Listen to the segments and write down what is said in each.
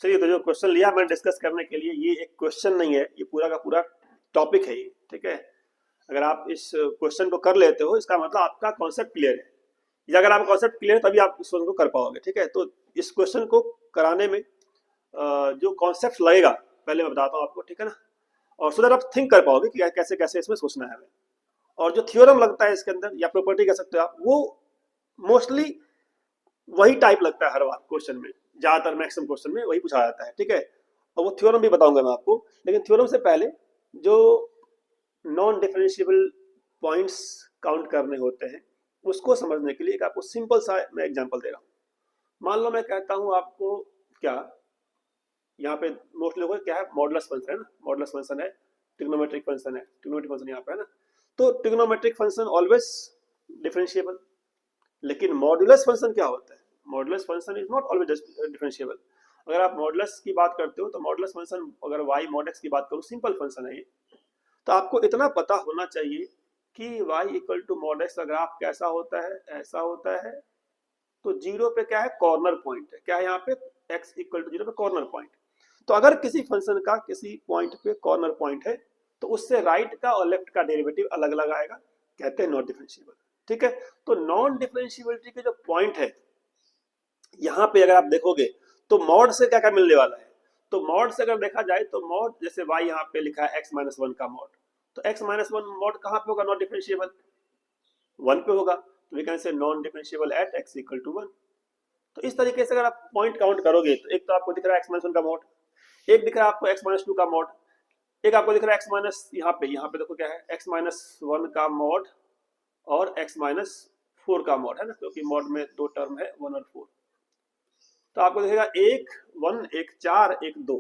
चलिए, तो जो क्वेश्चन लिया मैंने डिस्कस करने के लिए, ये एक क्वेश्चन नहीं है, ये पूरा का पूरा टॉपिक है ये, ठीक है। अगर आप इस क्वेश्चन को कर लेते हो, इसका मतलब आपका कॉन्सेप्ट क्लियर है। या अगर आपका कॉन्सेप्ट क्लियर है तभी आप इस क्वेश्चन को कर पाओगे, ठीक है। तो इस क्वेश्चन को कराने में जो कॉन्सेप्ट लगेगा पहले मैं बताता हूँ आपको, ठीक है ना। और सो दैट आप थिंक कर पाओगे कि कैसे कैसे इसमें सोचना है हमें। और जो थियोरम लगता है इसके अंदर, या प्रॉपर्टी कह सकते हो आप, वो मोस्टली वही टाइप लगता है हर बार क्वेश्चन में, ज्यादातर मैक्सिमम क्वेश्चन में वही पूछा जाता है, ठीक है। और वो थ्योरम भी बताऊंगा मैं आपको, लेकिन थ्योरम से पहले जो नॉन डिफरेंशिएबल पॉइंट्स काउंट करने होते हैं उसको समझने के लिए एक आपको सिंपल सा मैं एग्जांपल दे रहा हूँ। मान लो मैं कहता हूँ आपको, क्या यहाँ पे मोस्टली लोगों क्या है, मॉडुलस फंक्शन है ना, मॉडुलस फंक्शन है, ट्रिग्नोमेट्रिक फंक्शन है, ट्रिग्नोमेट्रिक फंक्शन यहाँ पे है ना। तो ट्रिग्नोमेट्रिक फंक्शन ऑलवेज डिफरेंशिएबल, लेकिन मॉडुलस फंक्शन क्या होता है? Modulus function is not always differentiable. अगर आप मॉडुलस की बात करते हो तो मॉडुलस फंक्शन, अगर y mod x की बात करूँ, सिंपल फंक्शन है ये। तो आपको इतना पता होना चाहिए कि y equal to mod x का ग्राफ कैसा होता है, ऐसा होता है। तो जीरो पे क्या है, कॉर्नर पॉइंट है, क्या है यहाँ पे, x इक्वल टू जीरो पे कॉर्नर पॉइंट। तो अगर किसी फंक्शन का किसी पॉइंट पे कॉर्नर पॉइंट है तो उससे राइट का और लेफ्ट का डेरिवेटिव अलग अलग आएगा, कहते हैं नॉट डिफरेंशिएबल, ठीक है। तो नॉन डिफरेंशिएबिलिटी के जो पॉइंट है यहाँ पे अगर आप देखोगे तो मॉड से क्या क्या मिलने वाला है। तो मॉड से अगर देखा जाए तो मॉड, जैसे y यहाँ पे लिखा है x-1 का मॉड, तो x-1 मॉड कहाँ पे होगा, नॉट डिफरेंशिएबल 1 पे होगा। तो we can say non differentiable at x equal to 1। तो इस तरीके से अगर आप पॉइंट काउंट करोगे तो एक तो आपको दिख रहा है x-1 का मॉड, एक दिख रहा है आपको x-2 का मॉड, एक आपको दिख रहा है x- यहाँ पे देखो क्या है, x-1 का मॉड और x-4 का मॉड है ना, क्योंकि मॉड में दो टर्म है 1 और 4। तो आपको दिखेगा 1 1 1 4 1 2,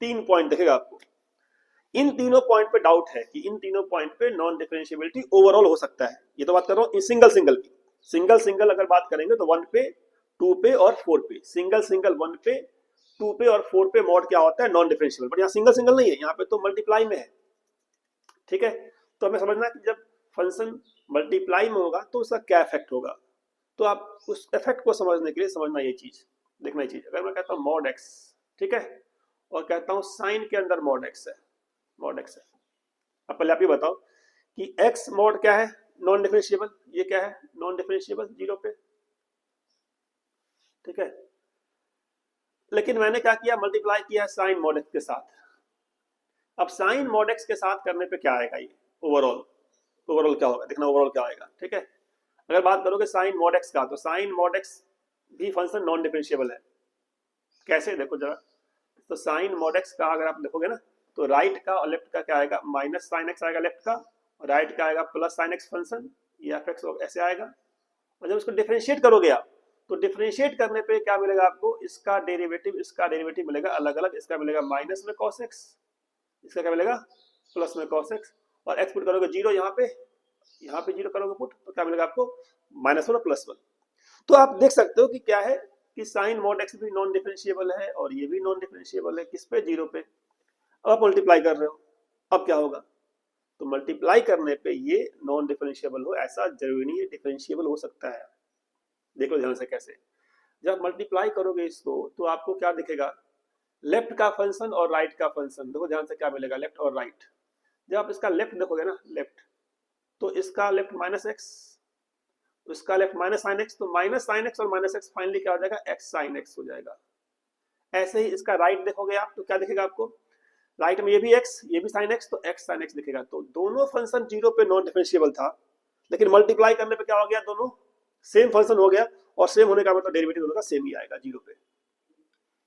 3 पॉइंट दिखेगा आपको। इन तीनों पॉइंट पे डाउट है कि इन तीनों पॉइंट पे नॉन डिफरेंशिएबिलिटी ओवरऑल हो सकता है। ये तो बात कर रहा हूँ सिंगल सिंगल की। सिंगल सिंगल अगर बात करेंगे तो 1 पे, 2 पे और 4 पे, सिंगल सिंगल 1 पे, 2 पे और 4 पे मॉड क्या होता है, नॉन डिफरेंशिएबल। बट यहाँ सिंगल सिंगल नहीं है, यहाँ पे तो मल्टीप्लाई में है, ठीक है। तो हमें समझना है कि जब फंक्शन मल्टीप्लाई में होगा तो उसका क्या इफेक्ट होगा। तो आप उस इफेक्ट को समझने के लिए समझना ये चीज, देखना ये चीज। अगर मैं कहता हूँ मॉड एक्स, ठीक है, और कहता हूँ साइन के अंदर मॉड एक्स है, मॉड एक्स है। अब पहले आप ये बताओ कि एक्स मॉड क्या है, नॉन डिफरेंशिएबल। ये क्या है, नॉन डिफरेंशिएबल, जीरो पे, ठीक है। लेकिन मैंने क्या किया, मल्टीप्लाई किया साइन मॉड एक्स के साथ। अब साइन मॉड एक्स के साथ करने पे क्या आएगा, ये ओवरऑल, ओवरऑल क्या होगा, देखना ओवरऑल क्या आएगा, ठीक है। अगर बात करोगे साइन मॉड एक्स का, तो साइन मॉड एक्स भी फंक्शन नॉन डिफरेंशिएबल है। कैसे, देखो जरा। तो साइन मॉड एक्स का अगर आप देखोगे ना, तो राइट का और लेफ्ट का क्या आएगा, माइनस साइन एक्स आएगा लेफ्ट का, और राइट का आएगा प्लस साइन एक्स फंक्शन, ये एफ एक्स ऐसे आएगा। और जब इसको डिफरेंशिएट करोगे आप, तो डिफरेंशिएट करने पे क्या मिलेगा आपको, इसका डेरिवेटिव मिलेगा अलग अलग। इसका मिलेगा माइनस में कॉस एक्स, इसका क्या मिलेगा, प्लस में कॉस एक्स। और एक्स पुट करोगे जीरो, यहाँ पे जीरो करोगे पुट, तो क्या मिलेगा आपको, -1 और +1। तो आप देख सकते हो कि क्या है कि साइन मॉड एक्स भी नॉन डिफरेंशिएबल है और ये भी नॉन डिफरेंशिएबल है, किस पे, जीरो पे। अब आप मल्टीप्लाई कर रहे हो, अब क्या होगा, तो मल्टीप्लाई करने पे ये नॉन डिफरेंशिएबल हो ऐसा जरूरी नहीं है, डिफरेंशिएबल हो सकता है। देखो ध्यान से कैसे, जब मल्टीप्लाई करोगे इसको तो आपको क्या दिखेगा, लेफ्ट का फंक्शन और राइट का फंक्शन। देखो ध्यान से क्या मिलेगा, लेफ्ट और राइट। जब आप इसका लेफ्ट देखोगे ना, लेफ्ट, तो इसका लेफ्ट माइनस एक्स, तो इसका लेफ्ट माइनस साइन एक्स, तो माइनस साइन एक्स और माइनस एक्स फाइनली क्या हो जाएगा, एक्स साइन एक्स हो जाएगा। ऐसे ही इसका राइट देखोगे आप तो क्या दिखेगा आपको, राइट में ये भी एक्स, ये भी साइन एक्स, तो एक्स साइन एक्स दिखेगा। तो दोनों फंक्शन जीरो पे नॉन डिफरेंशिएबल था, लेकिन मल्टीप्लाई करने पे क्या हो गया, दोनों सेम फंक्शन हो गया। और सेम होने का मतलब डेरिवेटिव दोनों का सेम ही आएगा जीरो पे।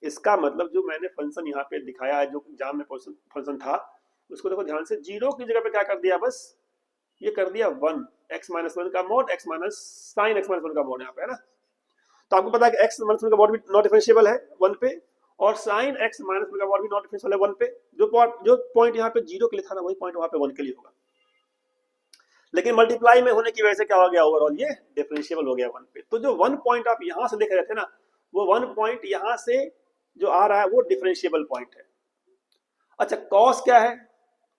इसका मतलब जो मैंने फंक्शन यहाँ पे दिखाया है, जो एग्जाम में फंक्शन था, उसको देखो ध्यान से, जीरो की जगह पे क्या कर दिया, बस ये कर दिया 1, x-1 का mod, x minus sign x-1 का मॉड यहाँ पे है ना। तो आपको पता है कि x-1 का मॉड भी नॉट डिफरेंशिएबल है 1 पे, और साइन x-1 का मॉड भी नॉट डिफरेंशिएबल है 1 पे। जो पॉइंट यहाँ पे जीरो के लिए था ना, वही पॉइंट वहाँ पे 1 के लिए होगा। लेकिन मल्टीप्लाई में होने की वजह से क्या हो गया, ओवरऑल ये डिफरेंशिएबल हो गया 1 पे। तो जो 1 पॉइंट आप यहाँ से देख रहे थे ना, वो 1 पॉइंट यहाँ से जो आ रहा है वो डिफरेंशिएबल पॉइंट है। अच्छा, कॉस क्या है,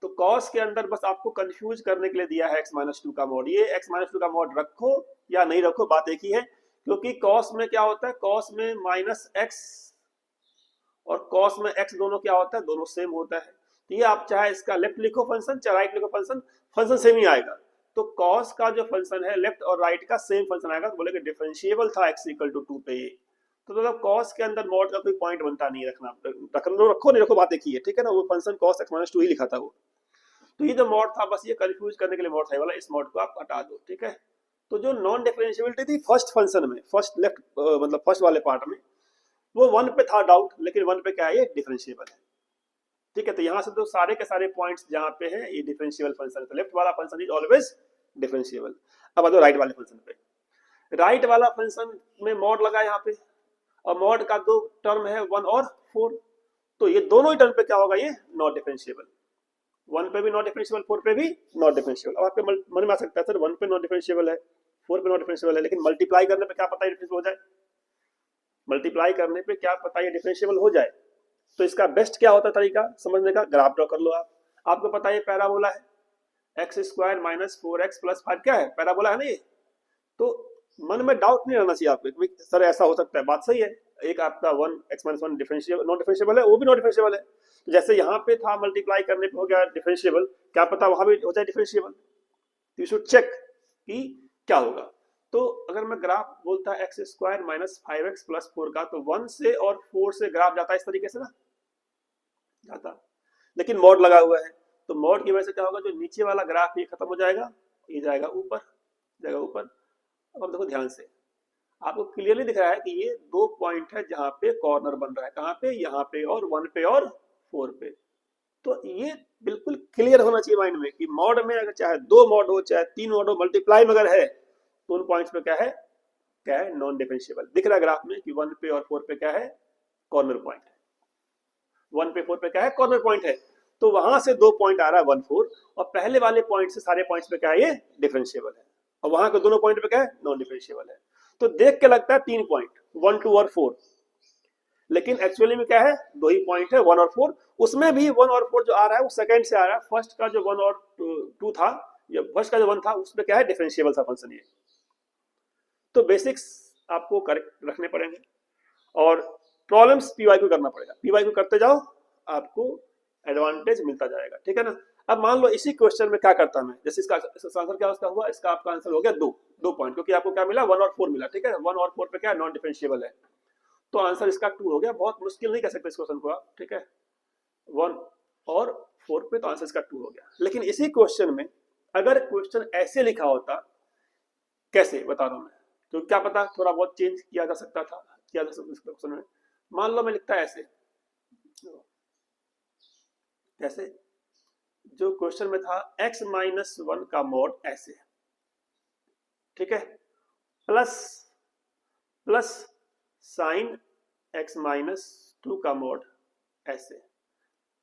तो कॉस के अंदर बस आपको कंफ्यूज करने के लिए दिया है x-2 का मॉड। ये x-2 का मॉड रखो या नहीं रखो, बात एक ही है, क्योंकि कॉस में क्या होता है, कॉस में माइनस एक्स और कॉस में एक्स दोनों क्या होता है, दोनों सेम होता है। तो ये आप चाहे इसका लेफ्ट लिखो फंक्शन चाहे राइट लिखो फंक्शन, फंक्शन सेम ही आएगा। तो कॉस का जो फंक्शन है लेफ्ट और राइट का सेम फंक्शन आएगा, तो बोलेंगे डिफरेंशिएबल था x इक्वल टू 2 पे ये। तो मतलब कॉस के अंदर मॉड का कोई पॉइंट बनता नहीं, रखो नहीं रखो बात एक ही है, ठीक है ना। वो फंक्शन कॉस x माइनस 2 ही लिखा था वो। तो ये जो मॉड था बस ये कंफ्यूज करने के लिए मॉड था वाला, इस मॉड को आप हटा दो, ठीक है। तो जो नॉन डिफरेंशिएबिलिटी थी फर्स्ट फंक्शन में, फर्स्ट लेफ्ट मतलब फर्स्ट वाले पार्ट में, वो 1 पे था डाउट, लेकिन 1 पे क्या है, ये डिफरेंशिएबल है, ठीक है। तो यहाँ से तो सारे के सारे पॉइंट्स जहाँ पे हैं ये डिफरेंशिएबल फंक्शन है। तो लेफ्ट वाला फंक्शन इज ऑलवेज डिफरेंशिएबल। अब आ जाओ राइट वाले फंक्शन पे। राइट वाला फंक्शन में मॉड लगा यहाँ पे, और मॉड का दो टर्म है 1 और 4, तो ये दोनों ही टर्म पे क्या होगा, ये नॉट डिफरेंशिएबल। 1 पे भी नॉट डिफरेंशिएबल, 4 पे भी नॉट डिफरेंशिएबल। अब आपके मन में आ सकता है सर 1 पे नॉट डिफरेंशिएबल है, 4 पे नॉट डिफरेंशिएबल है, लेकिन मल्टीप्लाई करने पे क्या पता है डिफरेंशिएबल हो जाए, मल्टीप्लाई करने पे क्या पता ये डिफरेंशिएबल हो जाए। तो इसका बेस्ट क्या होता है तरीका समझने का, ग्राफ ड्रॉ कर लो आप। आपको पता है ये पैराबोला है, x square minus 4x plus 5 क्या है, पैराबोला है ना ये। तो मन में डाउट नहीं रहना चाहिए आपको सर ऐसा हो सकता है, बात सही है। एक आपका 1x minus 1 differentiable non differentiable है, वो भी नॉन डिफरेंशिएबल है। तो जैसे यहाँ पे था मल्टीप्लाई करने पे हो गया डिफरेंशिएबल, क्या पता वहां भी हो जाए डिफरेंशिएबल। यू शुड चेक कि क्या होगा। तो अगर मैं ग्राफ बोलता x square minus 5x plus 4 का, तो 1 से और 4 से ग्राफ जाता है इस तरीके से ना, जाता, लेकिन मॉड लगा हुआ है। तो मॉड की वजह से क्या होगा, जो नीचे वाला ग्राफ ये खत्म हो जाएगा, ये जाएगा ऊपर, जाएगा ऊपर। अब देखो ध्यान से, आपको क्लियरली दिख रहा है कि ये दो पॉइंट है जहां पे कॉर्नर बन रहा है, कहां पे, यहाँ पे और 1 पे और 4 पे। तो ये बिल्कुल क्लियर होना चाहिए माइंड में कि मॉड में अगर चाहे 2 मॉड हो चाहे 3 मॉड हो, मल्टीप्लाई में अगर है तो उन पॉइंट्स पे क्या है, क्या है, नॉन डिफरेंशिएबल। दिख रहा है ग्राफ में कि 1 पे और 4 पे क्या है, कॉर्नर पॉइंट है। 1 पे 4 पे क्या है, कॉर्नर पॉइंट है। तो वहां से 2 पॉइंट आ रहा है 1 4, और पहले वाले पॉइंट से सारे पॉइंट्स पे क्या है, ये डिफरेंशिएबल है, और वहां के दोनों पॉइंट पे क्या है, नॉन डिफरेंशिएबल है। तो देख के लगता है 3 पॉइंट 1 2 और 4, लेकिन एक्चुअली में क्या है, 2 ही पॉइंट है 1 और 4। उसमें भी 1 और 4 जो आ रहा है वो सेकंड से आ रहा है, फर्स्ट का जो 1 और 2 था, या फर्स्ट का जो 1 था उसमें क्या है, डिफरेंशिएबल सा फंक्शन ये। तो बेसिक्स आपको करेक्ट रखने पड़ेंगे और प्रॉब्लम्स पीवाईक्यू करना पड़ेगा। पीवाईक्यू करते जाओ आपको एडवांटेज मिलता जाएगा, ठीक है ना। अब मान लो इसी क्वेश्चन में क्या करता मैं, जैसे इसका आंसर क्या उसका हुआ, इसका आपका आंसर हो गया 2 पॉइंट, क्योंकि आपको क्या मिला, 1 और 4 मिला, ठीक है। 1 और 4 पे क्या है, नॉन डिफरेंशिएबल है, तो आंसर इसका 2 हो गया। बहुत मुश्किल नहीं कह सकते इस क्वेश्चन को आप, ठीक है। 1 और 4 पे तो आंसर इसका 2 हो गया। लेकिन इसी क्वेश्चन में अगर क्वेश्चन ऐसे लिखा होता, कैसे बता रहा हूं मैं, तो क्या पता थोड़ा बहुत चेंज किया जा सकता था, किया जा सकता इस क्वेश्चन में। मान लो मैं लिखता ऐसे, कैसे, जो क्वेश्चन में था x माइनस 1 का मॉड ऐसे, ठीक है, plus plus sign x minus 2 का मॉड ऐसे,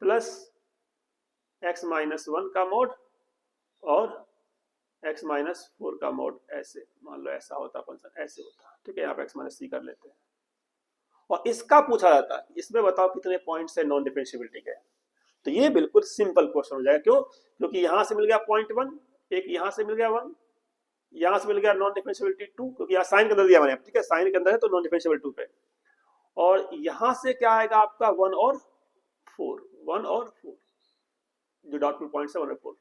प्लस x माइनस 1 का मॉड और x माइनस 4 का मॉड ऐसे। मान लो ऐसा होता फंक्शन, ऐसे होता, ठीक है। यहाँ पे x माइनस 3 कर लेते हैं, और इसका पूछा जाता है इसमें बताओ कितने पॉइंट्स है नॉन डिफरेंशिएबिलिटी के। तो ये बिल्कुल सिंपल क्वेश्चन हो जाएगा, क्यों, क्योंकि यहां से मिल गया 0.1, एक यहां से मिल गया 1, यहां से मिल गया नॉन डिफरेंशिएबिलिटी 2, क्योंकि यहाँ साइन के अंदर दिया मैंने, ठीक है, साइन के अंदर है तो नॉन डिफरेंशिएबल 2 पे। और यहां से क्या आएगा आपका 1 और 4, 1 और 4 जो डॉट में पॉइंट्स है 1 और 4।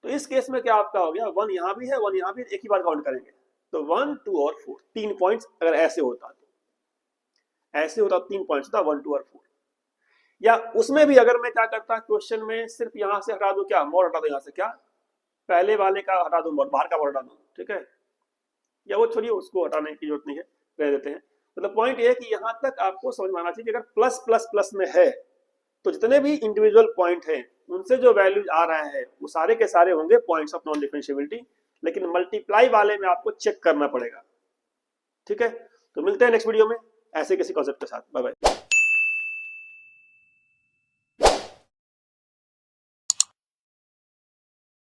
तो इस केस में क्या आपका हो गया, 1 यहाँ भी है 1 यहाँ भी, एक ही बार काउंट करेंगे। तो 1 2 और 4 3 पॉइंट्स अगर ऐसे होता, तो ऐसे होता 3 पॉइंट्स होता 1 2 और 4। या उसमें भी अगर मैं क्या करता क्वेश्चन में, सिर्फ यहां से हटा दो, क्या मॉड हटा दो, यहां से क्या पहले वाले का हटा दो, मॉड बाहर का मॉड हटा दो, ठीक है। या वो छोड़िए, उसको हटाने की जरूरत नहीं है, रह देते हैं। मतलब पॉइंट ये है कि यहां तक आपको समझ में आना चाहिए कि अगर प्लस प्लस प्लस में है तो जितने भी इंडिविजुअल पॉइंट हैं उनसे जो वैल्यूज आ रहा है वो सारे के सारे होंगे पॉइंट्स ऑफ नॉन डिफरेंशिएबिलिटी, लेकिन मल्टीप्लाई वाले में आपको चेक करना पड़ेगा, ठीक है। तो मिलते हैं नेक्स्ट वीडियो में ऐसे किसी कॉन्सेप्ट के साथ, बाय बाय।